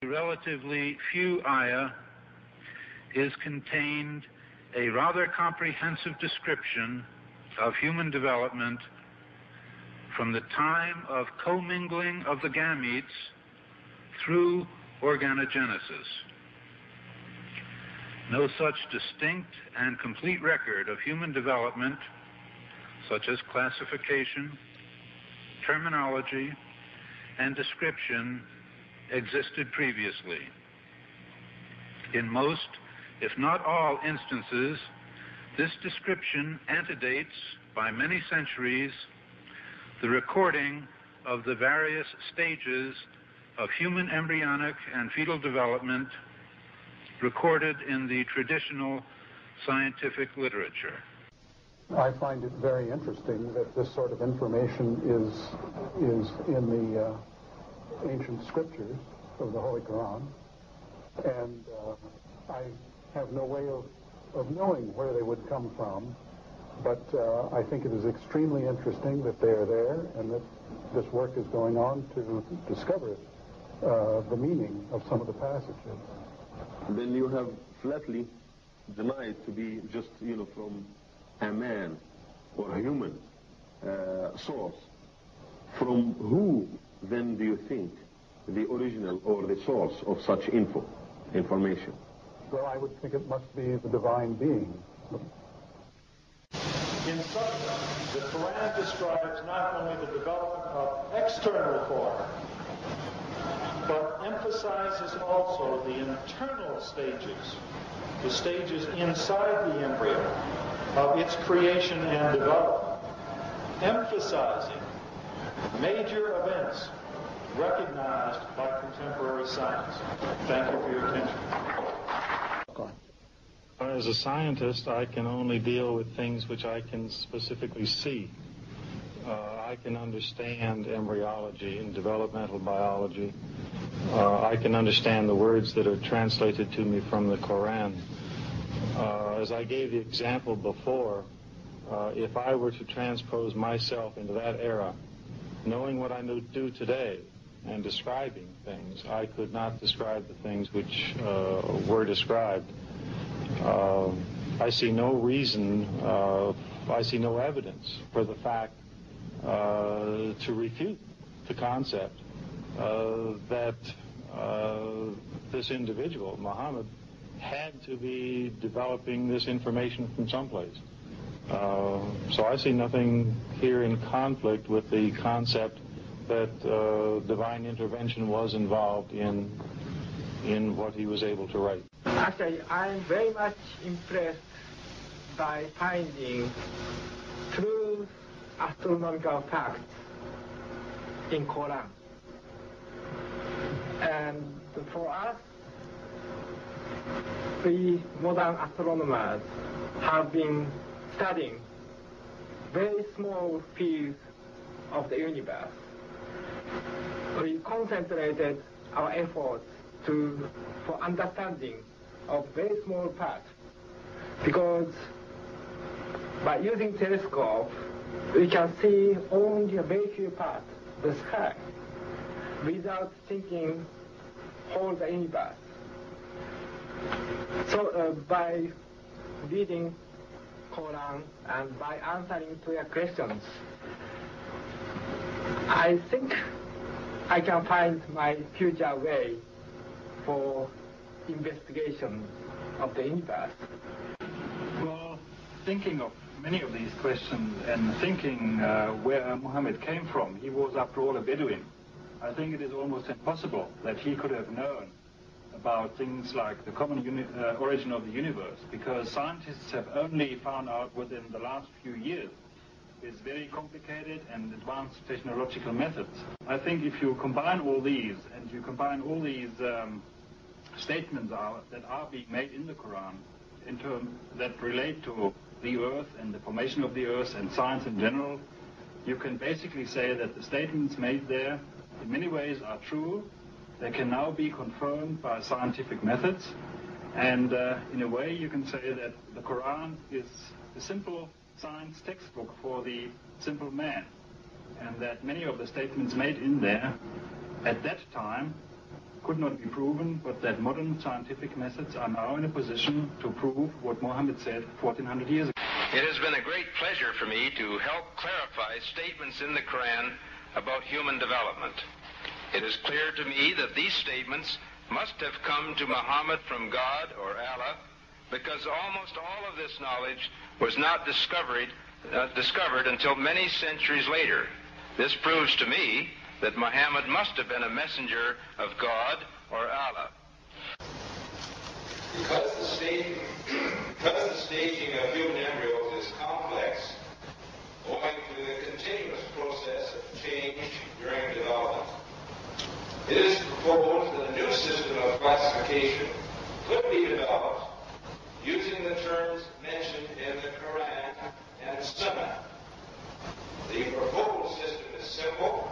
relatively few ayah is contained a rather comprehensive description of human development from the time of commingling of the gametes through organogenesis. No such distinct and complete record of human development, such as classification, terminology, and description, existed previously. In most, if not all instances, this description antedates by many centuries the recording of the various stages of human embryonic and fetal development recorded in the traditional scientific literature. I find it very interesting that this sort of information is in the ancient scriptures of the Holy Quran, and I have no way of knowing where they would come from, but I think it is extremely interesting that they are there and that this work is going on to discover the meaning of some of the passages. Then you have flatly denied to be just, from a man or a human source. From who then do you think the original or the source of such information? Well, I would think it must be the divine being. In substance, the Quran describes not only the development of external form, but emphasizes also the internal stages, the stages inside the embryo of its creation and development, emphasizing major events recognized by contemporary science. Thank you for your attention. As a scientist, I can only deal with things which I can specifically see. I can understand embryology and developmental biology. I can understand the words that are translated to me from the Quran. As I gave the example before, if I were to transpose myself into that era, knowing what I do today and describing things, I could not describe the things which were described. I see no reason, I see no evidence for the fact to refute the concept that this individual, Muhammad, had to be developing this information from someplace. So I see nothing here in conflict with the concept that divine intervention was involved in what he was able to write. Actually, I'm very much impressed by finding true astronomical facts in Quran. And for us, we modern astronomers have been studying very small fields of the universe. We concentrated our efforts for understanding of very small parts, because by using telescope we can see only a very few parts of the sky without thinking whole the universe. So by reading Quran and by answering to your questions, I think I can find my future way for investigation of the universe. Well, thinking of many of these questions and thinking where Muhammad came from, he was after all a Bedouin. I think it is almost impossible that he could have known about things like the common origin of the universe, because scientists have only found out within the last few years. It's very complicated and advanced technological methods. I think if you combine all these, and you combine all these statements that are being made in the Quran that relate to the earth and the formation of the earth and science in general, you can basically say that the statements made there in many ways are true. They can now be confirmed by scientific methods, and in a way you can say that the Quran is a simple science textbook for the simple man, and that many of the statements made in there at that time could not be proven, but that modern scientific methods are now in a position to prove what Muhammad said 1400 years ago. It has been a great pleasure for me to help clarify statements in the Quran about human development. It is clear to me that these statements must have come to Muhammad from God or Allah, because almost all of this knowledge was not discovered until many centuries later. This proves to me that Muhammad must have been a messenger of God or Allah. Because the staging of human embryos is complex, owing to the continuous process of change during development, it is proposed that a new system of classification could be developed using the terms mentioned in the Quran and Sunnah. The proposed system is simple,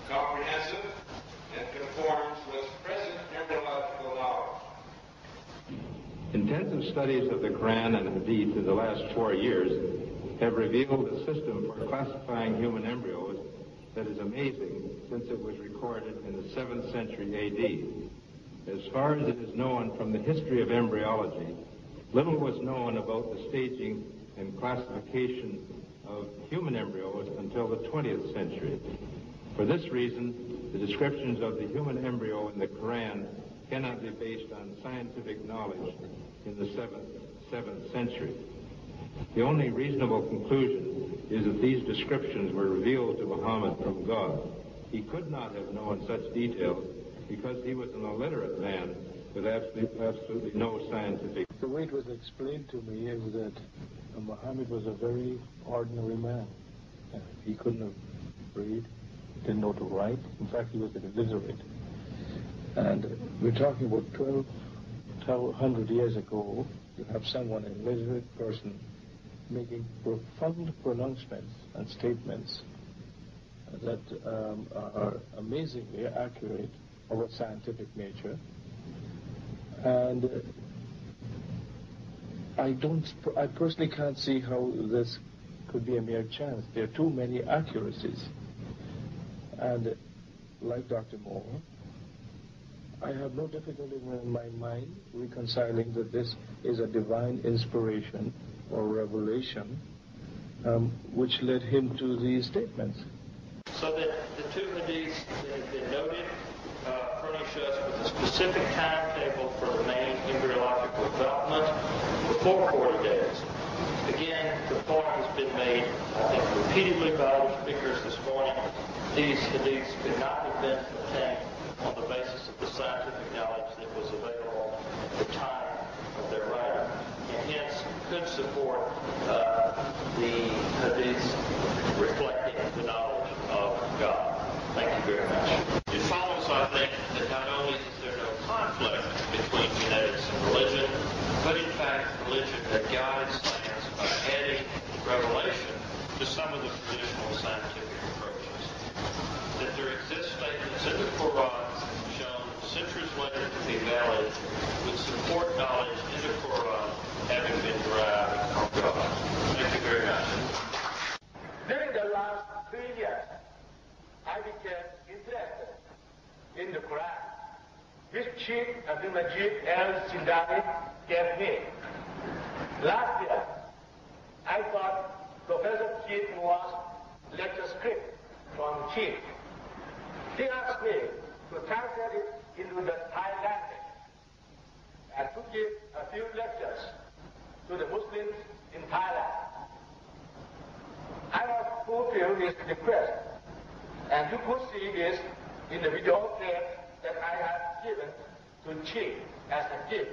comprehensive, and conforms with present embryological knowledge. Intensive studies of the Quran and Hadith in the last 4 years have revealed a system for classifying human embryos that is amazing, since it was recorded in the 7th century A.D. As far as it is known from the history of embryology, little was known about the staging and classification of human embryos until the 20th century. For this reason, the descriptions of the human embryo in the Quran cannot be based on scientific knowledge in the 7th century. The only reasonable conclusion is that these descriptions were revealed to Muhammad from God. He could not have known such details because he was an illiterate man with absolutely no scientific. The way it was explained to me is that Muhammad was a very ordinary man. He couldn't have read, didn't know to write. In fact, he was illiterate. And we're talking about 1,200 years ago. You have someone, an illiterate person, making profound pronouncements and statements that are amazingly accurate of a scientific nature. And I personally can't see how this could be a mere chance. There are too many accuracies. And like Dr. Moore, I have no difficulty in my mind reconciling that this is a divine inspiration or revelation which led him to these statements. So that the two hadiths that have been noted furnish us with a specific timetable for the main embryological development before 40 days. Again, the point has been made, I think, repeatedly by other speakers this morning. These hadiths could not have been obtained on the basis of the scientific knowledge that was available at the time of their writing, and hence could support the hadiths reflecting the knowledge of God. Thank you very much. It follows, I think, that not only is there no conflict between genetics and religion, but in fact religion that guides science by adding revelation to some of the traditional scientific approaches. That there exist statements in the Quran shown centuries later to be valid would support knowledge in the Quran having been derived from God. Thank you very much. During the last 3 years, I became interested in the Quran, which Chief Abdul Majid al-Sindani gave me. Last year, I got Professor Chief Moore's lecture script from Chief. He asked me to translate it into the Thai language and to give a few lectures to the Muslims in Thailand. I was fulfilled his request, and you could see this in the video clip that I have given to Chief as a gift.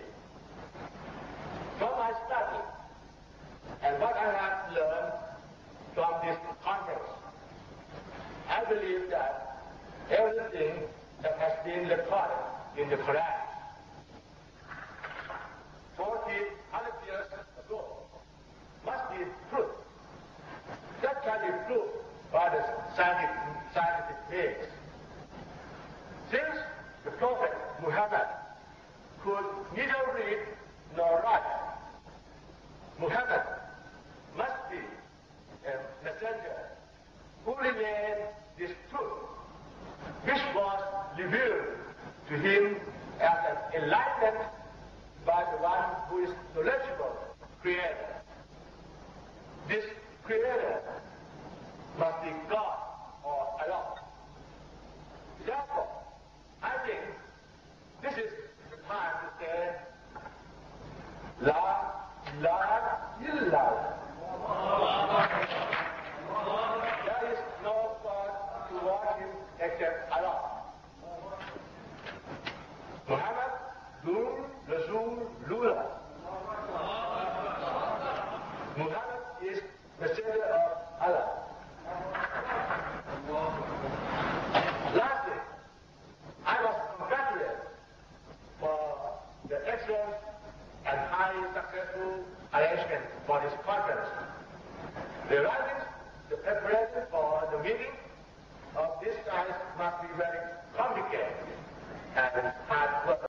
From my study and what I have learned from this conference, I believe that everything that has been recorded in the Quran 1,400 years ago must be truth. That can be proved by the scientific means. Since the Prophet Muhammad could neither read nor write, Muhammad must be a messenger who relayed this truth, which was revealed to to him as an enlightenment by the one who is knowledgeable Creator. This Creator must be God or Allah. Therefore, I think this is the time to say, La ilaha illallah. There is no God to worship except Allah. Muhammad, Nur, Rasul, Lula. Muhammad is messenger of Allah. Lastly, I must congratulate for the excellent and highly successful arrangement for this conference. The